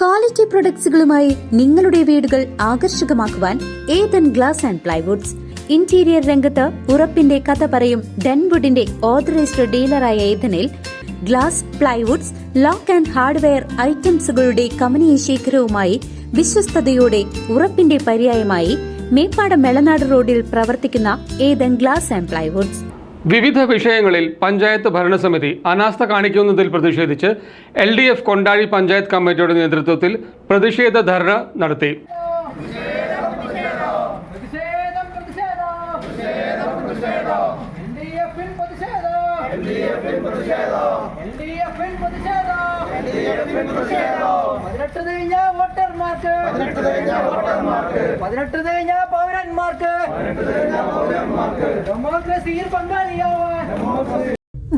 Quality പ്രൊഡക്ട്സുകളുമായി നിങ്ങളുടെ വീടുകൾ ആകർഷകമാക്കുവാൻ Ethan glass and plywoods. Interior രംഗത്ത് ഉറപ്പിന്റെ കഥ പറയും ഡെൻവുഡിന്റെ ഓതറൈസ്ഡ് ഡീലറായ ഏതനിൽ glass, plywoods, lock and hardware ഐറ്റംസുകളുടെ കമനീയ ശേഖരവുമായി വിശ്വസ്തയോടെ ഉറപ്പിന്റെ പര്യായമായി മേപ്പാടം മെളനാട് റോഡിൽ പ്രവർത്തിക്കുന്ന ഏതൻ ഗ്ലാസ് ആൻഡ് പ്ലൈവുഡ്സ്. വിവിധ വിഷയങ്ങളിൽ പഞ്ചായത്ത് ഭരണസമിതി അനാസ്ഥ കാണിക്കുന്നതിൽ പ്രതിഷേധിച്ച് LDF കൊണ്ടാഴി പഞ്ചായത്ത് കമ്മിറ്റിയുടെ നേതൃത്വത്തിൽ പ്രതിഷേധ ധർണ നടത്തി.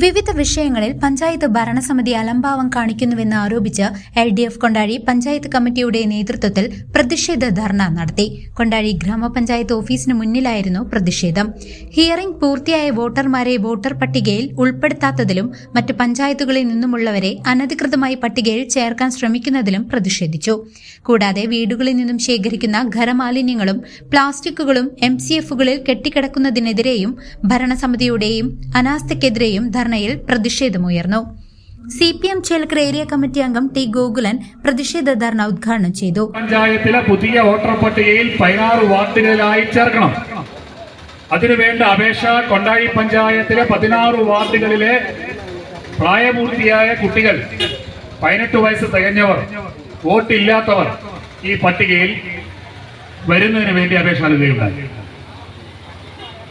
വിവിധ വിഷയങ്ങളിൽ പഞ്ചായത്ത് ഭരണസമിതി അലംഭാവം കാണിക്കുന്നുവെന്ന് ആരോപിച്ച് LDF കൊണ്ടാഴി പഞ്ചായത്ത് കമ്മിറ്റിയുടെ നേതൃത്വത്തിൽ പ്രതിഷേധ ധർണ നടത്തി. കൊണ്ടാഴി ഗ്രാമപഞ്ചായത്ത് ഓഫീസിന് മുന്നിലായിരുന്നു പ്രതിഷേധം. ഹിയറിംഗ് പൂർത്തിയായ വോട്ടർമാരെ വോട്ടർ പട്ടികയിൽ ഉൾപ്പെടുത്താത്തതിലും മറ്റ് പഞ്ചായത്തുകളിൽ നിന്നുമുള്ളവരെ അനധികൃതമായി പട്ടികയിൽ ചേർക്കാൻ ശ്രമിക്കുന്നതിലും പ്രതിഷേധിച്ചു. കൂടാതെ വീടുകളിൽ നിന്നും ശേഖരിക്കുന്ന ഖരമാലിന്യങ്ങളും പ്ലാസ്റ്റിക്കുകളും MCFകളിൽ കെട്ടിക്കിടക്കുന്നതിനെതിരെയും ഭരണസമിതിയുടെയും അനാസ്ഥയ്ക്കെതിരെയും ധർണയിൽ പ്രതിഷേധമുയർന്നു. CPM ചേലക്കര ഏരിയ കമ്മിറ്റി അംഗം T. ഗോകുലൻ പ്രതിഷേധ ധർണ ഉദ്ഘാടനം ചെയ്തു. പഞ്ചായത്തിലെ പുതിയ വോട്ടർ പട്ടികയിൽ 16 വാർഡുകളിലായി ചേർക്കണം. അതിനുവേണ്ട അപേക്ഷ കൊണ്ടാഴി പഞ്ചായത്തിലെ 16 വാർഡുകളിലെ പ്രായപൂർത്തിയായ കുട്ടികൾ, 18 വയസ്സ് തികഞ്ഞവർ, വോട്ടില്ലാത്തവർ ഈ പട്ടികയിൽ വരുന്നതിന് വേണ്ടി അപേക്ഷ നൽകുകയുണ്ടായി.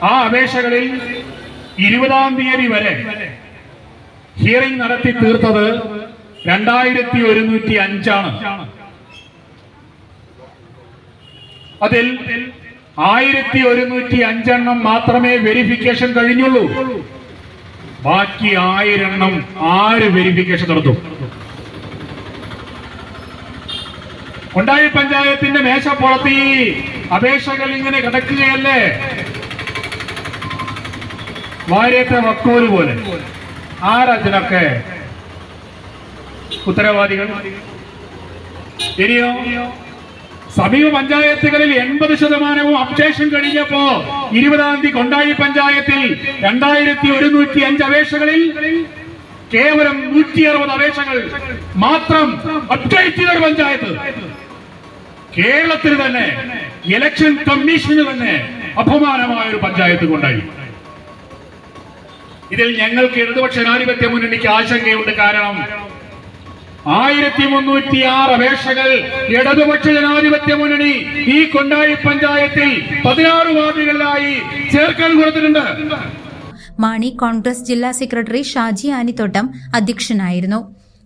ആ അപേക്ഷകളിൽ 20-ാം തീയതി വരെ ഹിയറിംഗ് നടത്തി തീർത്തത് 2105 അതിൽ 1105 മാത്രമേ വെരിഫിക്കേഷൻ കഴിഞ്ഞുള്ളൂ. ബാക്കി 1000 ആര് വെരിഫിക്കേഷൻ നടത്തും? കൊണ്ടാഴി പഞ്ചായത്തിന്റെ മേശപ്പുറത്ത് ഈ അപേക്ഷകൾ ഇങ്ങനെ കിടക്കുകയല്ലേ, വാര്യത്തെ വക്കോല് പോലെ. ആരതിനൊക്കെ ഉത്തരവാദികൾ? ഇനിയോ സമീപ പഞ്ചായത്തുകളിൽ 80% അപ്ഡേഷൻ കഴിഞ്ഞപ്പോ 20-ാം തീയതി കൊണ്ടാഴി പഞ്ചായത്തിൽ 2105 അപേക്ഷകളിൽ കേവലം 160 അപേക്ഷകൾ മാത്രം അപ്ഡേറ്റ് ചെയ്ത പഞ്ചായത്ത്. കേരളത്തിൽ തന്നെ ഇലക്ഷൻ കമ്മീഷന് തന്നെ അപമാനമായ ഒരു പഞ്ചായത്ത് കൊണ്ടാഴി. ഇതിൽ ഞങ്ങൾക്ക് ഇടതുപക്ഷ ജനാധിപത്യ മുന്നണിക്ക് ആശങ്കയുണ്ട്. കാരണം 1306 അപേക്ഷകൾ ഇടതുപക്ഷ ജനാധിപത്യ മുന്നണി ഈ കൊണ്ടാഴി പഞ്ചായത്തിൽ 16 വാർഡുകളിലായി ചേർക്കാൻ കൊടുത്തിട്ടുണ്ട്. മാണി കോൺഗ്രസ് ജില്ലാ സെക്രട്ടറി ഷാജി ആനിത്തോട്ടം അധ്യക്ഷനായിരുന്നു.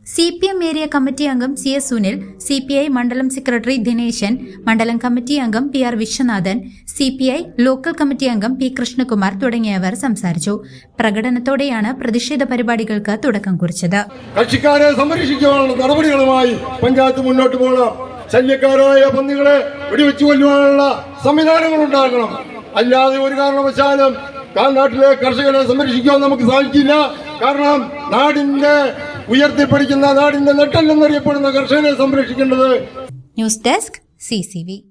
CPM ഏരിയ കമ്മിറ്റി അംഗം CS സുനിൽ, CPI മണ്ഡലം സെക്രട്ടറി ദിനേശൻ, മണ്ഡലം കമ്മിറ്റി അംഗം PR Viswanathan, CPI local committee അംഗം P. കൃഷ്ണകുമാർ തുടങ്ങിയവർ സംസാരിച്ചു. പ്രകടനത്തോടെയാണ് പ്രതിഷേധ പരിപാടികൾക്ക് തുടക്കം കുറിച്ചത്. കക്ഷിക്കാരെ സംരക്ഷിക്കാനുള്ള നടപടികളുമായി പഞ്ചായത്ത് മുന്നോട്ട് പോകണം. ശല്യക്കാരായ പന്നികളെ വെടിവെച്ചു കൊല്ലുവാനുള്ള സംവിധാനങ്ങൾ ഉണ്ടാക്കണം. അല്ലാതെ ഒരു കാരണവശാലും നാട്ടിലെ കർഷകരെ സംരക്ഷിക്കാൻ നമുക്ക് സാധിക്കില്ല. കാരണം നാടിന്റെ ഉയർത്തിപ്പിടിക്കുന്ന, നാടിന്റെ നെട്ടല്ലെന്നറിയപ്പെടുന്ന കർഷകരെ സംരക്ഷിക്കേണ്ടത്. News desk CCV.